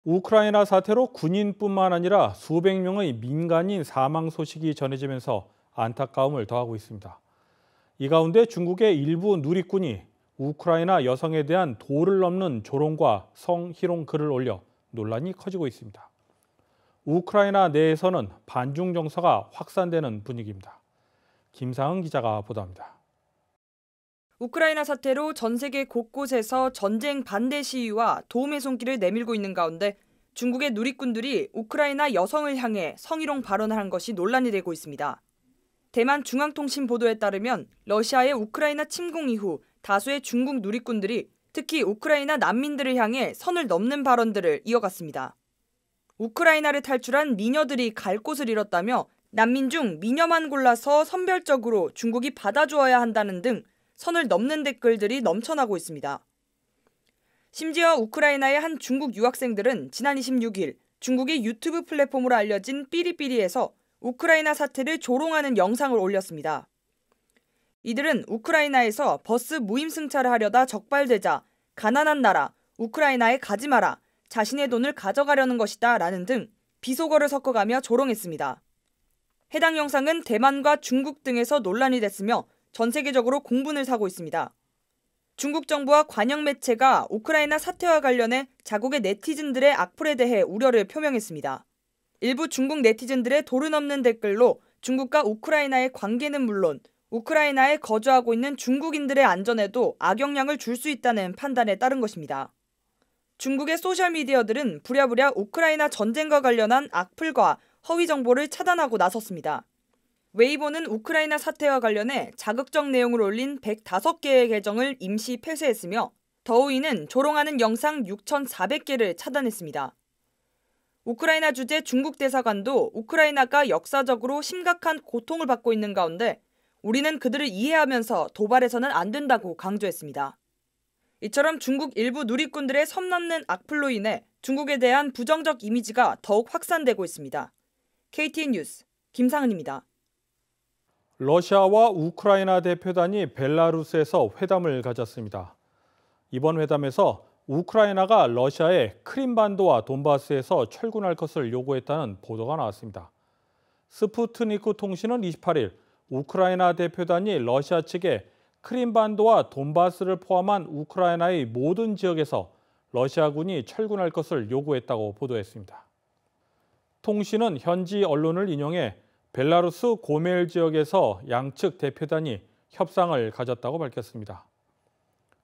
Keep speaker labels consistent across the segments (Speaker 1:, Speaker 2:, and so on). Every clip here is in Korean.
Speaker 1: 우크라이나 사태로 군인뿐만 아니라 수백 명의 민간인 사망 소식이 전해지면서 안타까움을 더하고 있습니다. 이 가운데 중국의 일부 누리꾼이 우크라이나 여성에 대한 도를 넘는 조롱과 성희롱 글을 올려 논란이 커지고 있습니다. 우크라이나 내에서는 반중 정서가 확산되는 분위기입니다. 김상은 기자가 보도합니다.
Speaker 2: 우크라이나 사태로 전 세계 곳곳에서 전쟁 반대 시위와 도움의 손길을 내밀고 있는 가운데 중국의 누리꾼들이 우크라이나 여성을 향해 성희롱 발언을 한 것이 논란이 되고 있습니다. 대만 중앙통신 보도에 따르면 러시아의 우크라이나 침공 이후 다수의 중국 누리꾼들이 특히 우크라이나 난민들을 향해 선을 넘는 발언들을 이어갔습니다. 우크라이나를 탈출한 미녀들이 갈 곳을 잃었다며 난민 중 미녀만 골라서 선별적으로 중국이 받아주어야 한다는 등 선을 넘는 댓글들이 넘쳐나고 있습니다. 심지어 우크라이나의 한 중국 유학생들은 지난 26일 중국의 유튜브 플랫폼으로 알려진 삐리삐리에서 우크라이나 사태를 조롱하는 영상을 올렸습니다. 이들은 우크라이나에서 버스 무임승차를 하려다 적발되자 가난한 나라, 우크라이나에 가지 마라, 자신의 돈을 가져가려는 것이다 라는 등 비속어를 섞어가며 조롱했습니다. 해당 영상은 대만과 중국 등에서 논란이 됐으며 전 세계적으로 공분을 사고 있습니다. 중국 정부와 관영 매체가 우크라이나 사태와 관련해 자국의 네티즌들의 악플에 대해 우려를 표명했습니다. 일부 중국 네티즌들의 도를 넘는 댓글로 중국과 우크라이나의 관계는 물론 우크라이나에 거주하고 있는 중국인들의 안전에도 악영향을 줄 수 있다는 판단에 따른 것입니다. 중국의 소셜미디어들은 부랴부랴 우크라이나 전쟁과 관련한 악플과 허위 정보를 차단하고 나섰습니다. 웨이보는 우크라이나 사태와 관련해 자극적 내용을 올린 105개의 계정을 임시 폐쇄했으며 더우이는 조롱하는 영상 6,400개를 차단했습니다. 우크라이나 주재 중국 대사관도 우크라이나가 역사적으로 심각한 고통을 받고 있는 가운데 우리는 그들을 이해하면서 도발해서는 안 된다고 강조했습니다. 이처럼 중국 일부 누리꾼들의 선 넘는 악플로 인해 중국에 대한 부정적 이미지가 더욱 확산되고 있습니다. KTN 뉴스 김상은입니다.
Speaker 1: 러시아와 우크라이나 대표단이 벨라루스에서 회담을 가졌습니다. 이번 회담에서 우크라이나가 러시아의 크림반도와 돈바스에서 철군할 것을 요구했다는 보도가 나왔습니다. 스푸트니크 통신은 28일 우크라이나 대표단이 러시아 측에 크림반도와 돈바스를 포함한 우크라이나의 모든 지역에서 러시아군이 철군할 것을 요구했다고 보도했습니다. 통신은 현지 언론을 인용해 벨라루스 고멜 지역에서 양측 대표단이 협상을 가졌다고 밝혔습니다.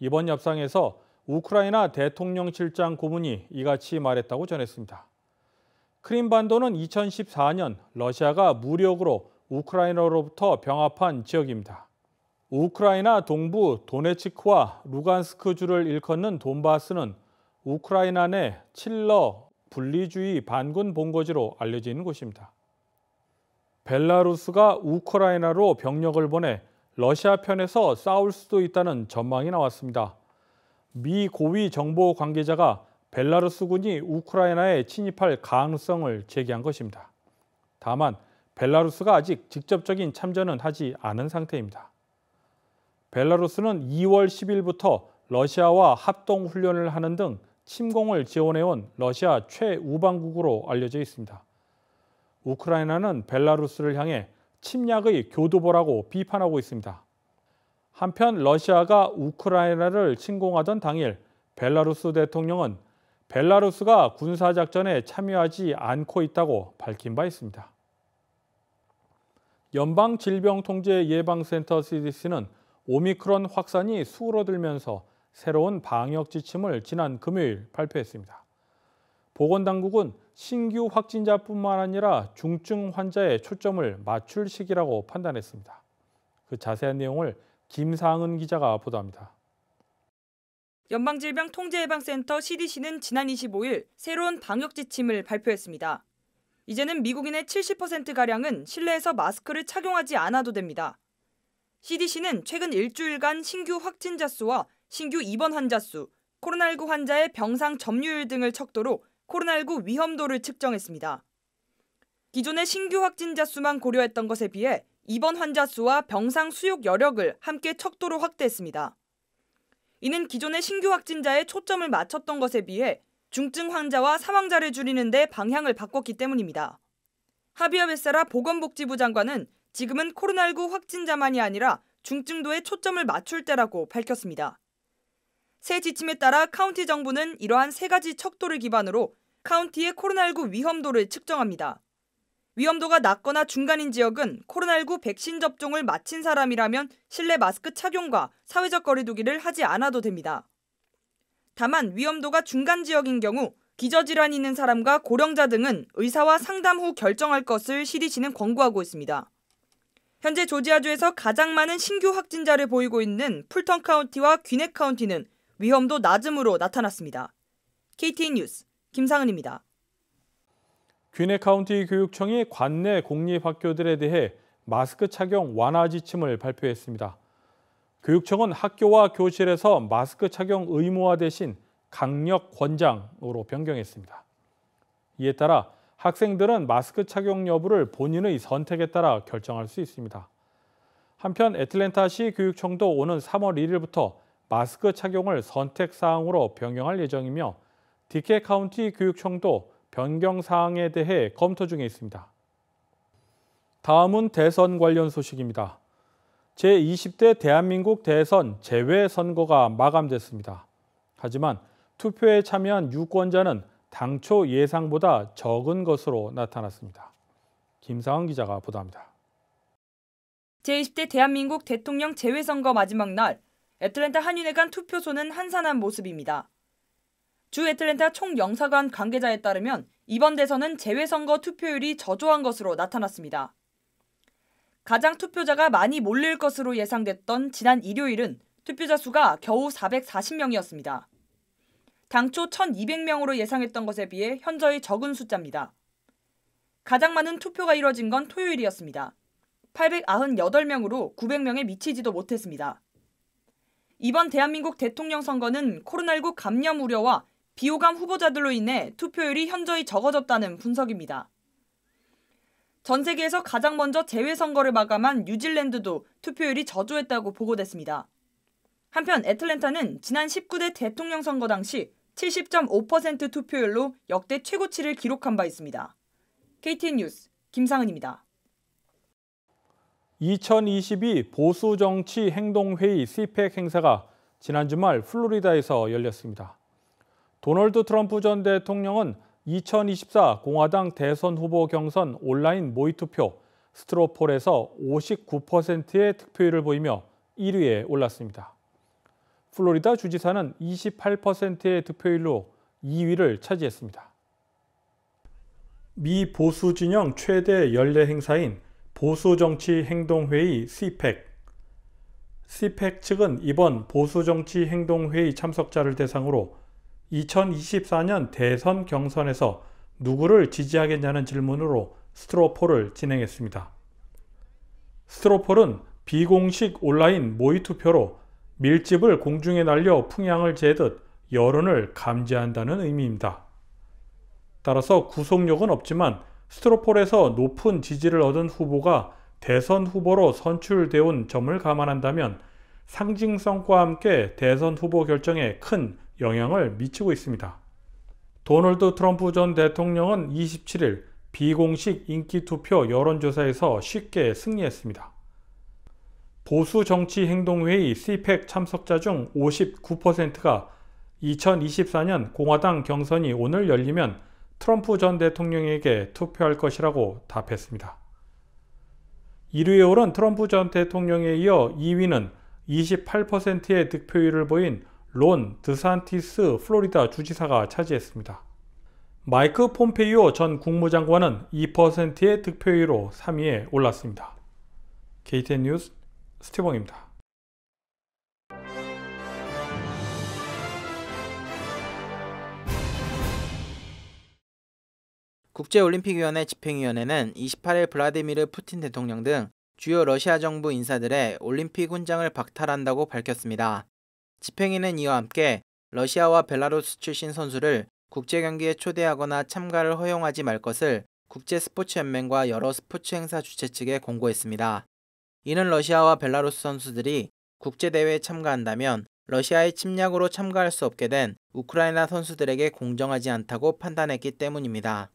Speaker 1: 이번 협상에서 우크라이나 대통령실장 고문이 이같이 말했다고 전했습니다. 크림반도는 2014년 러시아가 무력으로 우크라이나로부터 병합한 지역입니다. 우크라이나 동부 도네츠크와 루간스크 주를 일컫는 돈바스는 우크라이나 내 칠러 분리주의 반군 본거지로 알려져 있는 곳입니다. 벨라루스가 우크라이나로 병력을 보내 러시아 편에서 싸울 수도 있다는 전망이 나왔습니다. 미 고위 정보 관계자가 벨라루스군이 우크라이나에 침입할 가능성을 제기한 것입니다. 다만 벨라루스가 아직 직접적인 참전은 하지 않은 상태입니다. 벨라루스는 2월 10일부터 러시아와 합동훈련을 하는 등 침공을 지원해온 러시아 최우방국으로 알려져 있습니다. 우크라이나는 벨라루스를 향해 침략의 교두보라고 비판하고 있습니다. 한편 러시아가 우크라이나를 침공하던 당일 벨라루스 대통령은 벨라루스가 군사작전에 참여하지 않고 있다고 밝힌 바 있습니다. 연방질병통제예방센터 CDC는 오미크론 확산이 수그러들면서 새로운 방역 지침을 지난 금요일 발표했습니다. 보건당국은 신규 확진자뿐만 아니라 중증 환자에 초점을 맞출 시기라고 판단했습니다. 그 자세한 내용을 김상은 기자가 보도합니다.
Speaker 2: 연방질병통제예방센터 CDC는 지난 25일 새로운 방역 지침을 발표했습니다. 이제는 미국인의 70%가량은 실내에서 마스크를 착용하지 않아도 됩니다. CDC는 최근 일주일간 신규 확진자 수와 신규 입원 환자 수, 코로나19 환자의 병상 점유율 등을 척도로 코로나19 위험도를 측정했습니다. 기존의 신규 확진자 수만 고려했던 것에 비해 입원 환자 수와 병상 수용 여력을 함께 척도로 확대했습니다. 이는 기존의 신규 확진자에 초점을 맞췄던 것에 비해 중증 환자와 사망자를 줄이는 데 방향을 바꿨기 때문입니다. 하비어 베세라 보건복지부 장관은 지금은 코로나19 확진자만이 아니라 중증도에 초점을 맞출 때라고 밝혔습니다. 새 지침에 따라 카운티 정부는 이러한 세 가지 척도를 기반으로 카운티의 코로나19 위험도를 측정합니다. 위험도가 낮거나 중간인 지역은 코로나19 백신 접종을 마친 사람이라면 실내 마스크 착용과 사회적 거리 두기를 하지 않아도 됩니다. 다만 위험도가 중간 지역인 경우 기저질환이 있는 사람과 고령자 등은 의사와 상담 후 결정할 것을 CDC는 권고하고 있습니다. 현재 조지아주에서 가장 많은 신규 확진자를 보이고 있는 풀턴 카운티와 귀넷 카운티는 위험도 낮음으로 나타났습니다. KTN 뉴스 김상은입니다.
Speaker 1: 귀넷 카운티 교육청이 관내 공립학교들에 대해 마스크 착용 완화 지침을 발표했습니다. 교육청은 학교와 교실에서 마스크 착용 의무화 대신 강력 권장으로 변경했습니다. 이에 따라 학생들은 마스크 착용 여부를 본인의 선택에 따라 결정할 수 있습니다. 한편 애틀랜타시 교육청도 오는 3월 1일부터 마스크 착용을 선택 사항으로 변경할 예정이며 디케 카운티 교육청도 변경 사항에 대해 검토 중에 있습니다. 다음은 대선 관련 소식입니다. 제20대 대한민국 대선 재외선거가 마감됐습니다. 하지만 투표에 참여한 유권자는 당초 예상보다 적은 것으로 나타났습니다. 김상은 기자가 보도합니다.
Speaker 2: 제20대 대한민국 대통령 재외선거 마지막 날, 애틀랜타 한인회관 투표소는 한산한 모습입니다. 주 애틀랜타 총영사관 관계자에 따르면 이번 대선은 재외선거 투표율이 저조한 것으로 나타났습니다. 가장 투표자가 많이 몰릴 것으로 예상됐던 지난 일요일은 투표자 수가 겨우 440명이었습니다. 당초 1,200명으로 예상했던 것에 비해 현저히 적은 숫자입니다. 가장 많은 투표가 이뤄진 건 토요일이었습니다. 898명으로 900명에 미치지도 못했습니다. 이번 대한민국 대통령 선거는 코로나19 감염 우려와 비호감 후보자들로 인해 투표율이 현저히 적어졌다는 분석입니다. 전 세계에서 가장 먼저 재외선거를 마감한 뉴질랜드도 투표율이 저조했다고 보고됐습니다. 한편 애틀랜타는 지난 19대 대통령 선거 당시 70.5% 투표율로 역대 최고치를 기록한 바 있습니다. KTN 뉴스 김상은입니다.
Speaker 1: 2022 보수정치행동회의 CPEC 행사가 지난 주말 플로리다에서 열렸습니다. 도널드 트럼프 전 대통령은 2024 공화당 대선 후보 경선 온라인 모의투표 스트로폴에서 59%의 득표율을 보이며 1위에 올랐습니다. 플로리다 주지사는 28%의 득표율로 2위를 차지했습니다. 미 보수 진영 최대 연례 행사인 보수정치행동회의 CPEC. CPEC 측은 이번 보수정치행동회의 참석자를 대상으로 2024년 대선 경선에서 누구를 지지하겠냐는 질문으로 스트로폴을 진행했습니다. 스트로폴은 비공식 온라인 모의투표로 밀집을 공중에 날려 풍향을 재듯 여론을 감지한다는 의미입니다. 따라서 구속력은 없지만 스트로폴에서 높은 지지를 얻은 후보가 대선 후보로 선출되어 온 점을 감안한다면 상징성과 함께 대선 후보 결정에 큰 영향을 미치고 있습니다. 도널드 트럼프 전 대통령은 27일 비공식 인기투표 여론조사에서 쉽게 승리했습니다. 보수정치행동회의 CPEC 참석자 중 59%가 2024년 공화당 경선이 오늘 열리면 트럼프 전 대통령에게 투표할 것이라고 답했습니다. 1위에 오른 트럼프 전 대통령에 이어 2위는 28%의 득표율을 보인 론 드산티스 플로리다 주지사가 차지했습니다. 마이크 폼페이오 전 국무장관은 2%의 득표율로 3위에 올랐습니다. KTN 뉴스 스티븐입니다.
Speaker 3: 국제올림픽위원회 집행위원회는 28일 블라디미르 푸틴 대통령 등 주요 러시아 정부 인사들의 올림픽 훈장을 박탈한다고 밝혔습니다. 집행위는 이와 함께 러시아와 벨라루스 출신 선수를 국제경기에 초대하거나 참가를 허용하지 말 것을 국제스포츠연맹과 여러 스포츠 행사 주최 측에 공고했습니다. 이는 러시아와 벨라루스 선수들이 국제대회에 참가한다면 러시아의 침략으로 참가할 수 없게 된 우크라이나 선수들에게 공정하지 않다고 판단했기 때문입니다.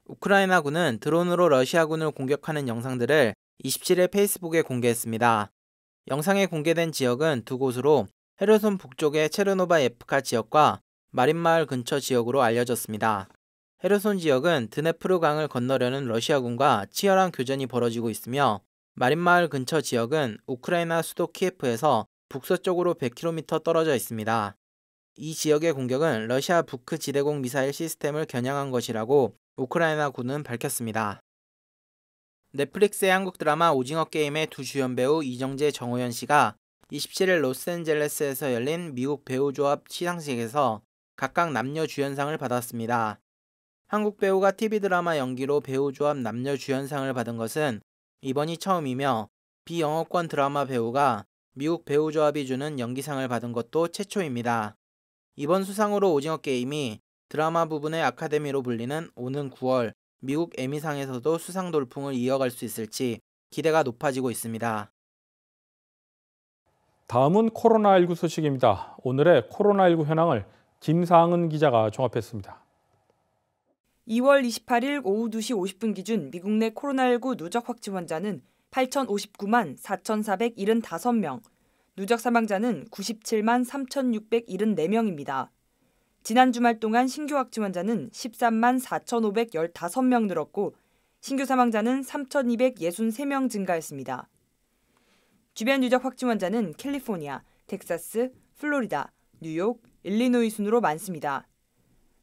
Speaker 3: 우크라이나군은 드론으로 러시아군을 공격하는 영상들을 27일 페이스북에 공개했습니다. 영상에 공개된 지역은 두 곳으로 헤르손 북쪽의 체르노바 예프카 지역과 마린마을 근처 지역으로 알려졌습니다. 헤르손 지역은 드네프르 강을 건너려는 러시아군과 치열한 교전이 벌어지고 있으며 마린마을 근처 지역은 우크라이나 수도 키예프에서 북서쪽으로 100km 떨어져 있습니다. 이 지역의 공격은 러시아 부크 지대공 미사일 시스템을 겨냥한 것이라고 우크라이나군은 밝혔습니다. 넷플릭스의 한국 드라마 오징어 게임의 두 주연 배우 이정재, 정호연 씨가 27일 로스앤젤레스에서 열린 미국 배우조합 시상식에서 각각 남녀 주연상을 받았습니다. 한국 배우가 TV 드라마 연기로 배우조합 남녀 주연상을 받은 것은 이번이 처음이며 비영어권 드라마 배우가 미국 배우조합이 주는 연기상을 받은 것도 최초입니다. 이번 수상으로 오징어 게임이 드라마 부분의 아카데미로 불리는 오는 9월 미국 에미상에서도 수상 돌풍을 이어갈 수 있을지 기대가 높아지고 있습니다.
Speaker 1: 다음은 코로나19 소식입니다. 오늘의 코로나19 현황을 김상은 기자가 종합했습니다.
Speaker 2: 2월 28일 오후 2시 50분 기준 미국 내 코로나19 누적 확진 환자는 8,059만 4,475명, 누적 사망자는 97만 3,674명입니다. 지난 주말 동안 신규 확진 환자는 13만 4,515명 늘었고 신규 사망자는 3,263명 증가했습니다. 주변 누적 확진 환자는 캘리포니아, 텍사스, 플로리다, 뉴욕, 일리노이 순으로 많습니다.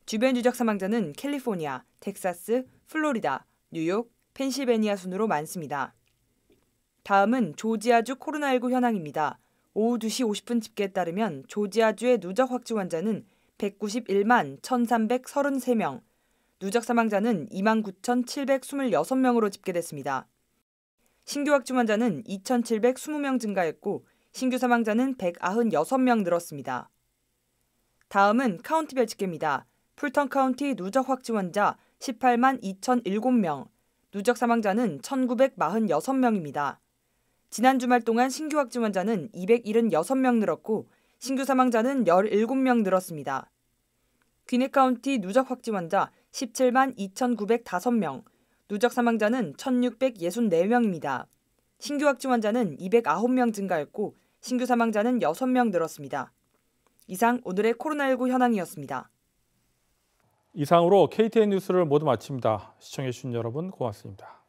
Speaker 2: 주변 누적 사망자는 캘리포니아, 텍사스, 플로리다, 뉴욕, 펜실베니아 순으로 많습니다. 다음은 조지아주 코로나19 현황입니다. 오후 2시 50분 집계에 따르면 조지아주의 누적 확진 환자는 191만 1,333명, 누적 사망자는 29,726명으로 집계됐습니다. 신규 확진 환자는 2,720명 증가했고 신규 사망자는 196명 늘었습니다. 다음은 카운티별 집계입니다. 풀턴 카운티 누적 확진 환자 18만 2,007명, 누적 사망자는 1,946명입니다. 지난 주말 동안 신규 확진 환자는 276명 늘었고 신규 사망자는 17명 늘었습니다. 귀네 카운티 누적 확진 환자 17만 2,905명, 누적 사망자는 1,664명입니다. 신규 확진 환자는 209명 증가했고 신규 사망자는 6명 늘었습니다. 이상 오늘의 코로나19 현황이었습니다.
Speaker 1: 이상으로 KTN 뉴스를 모두 마칩니다. 시청해주신 여러분 고맙습니다.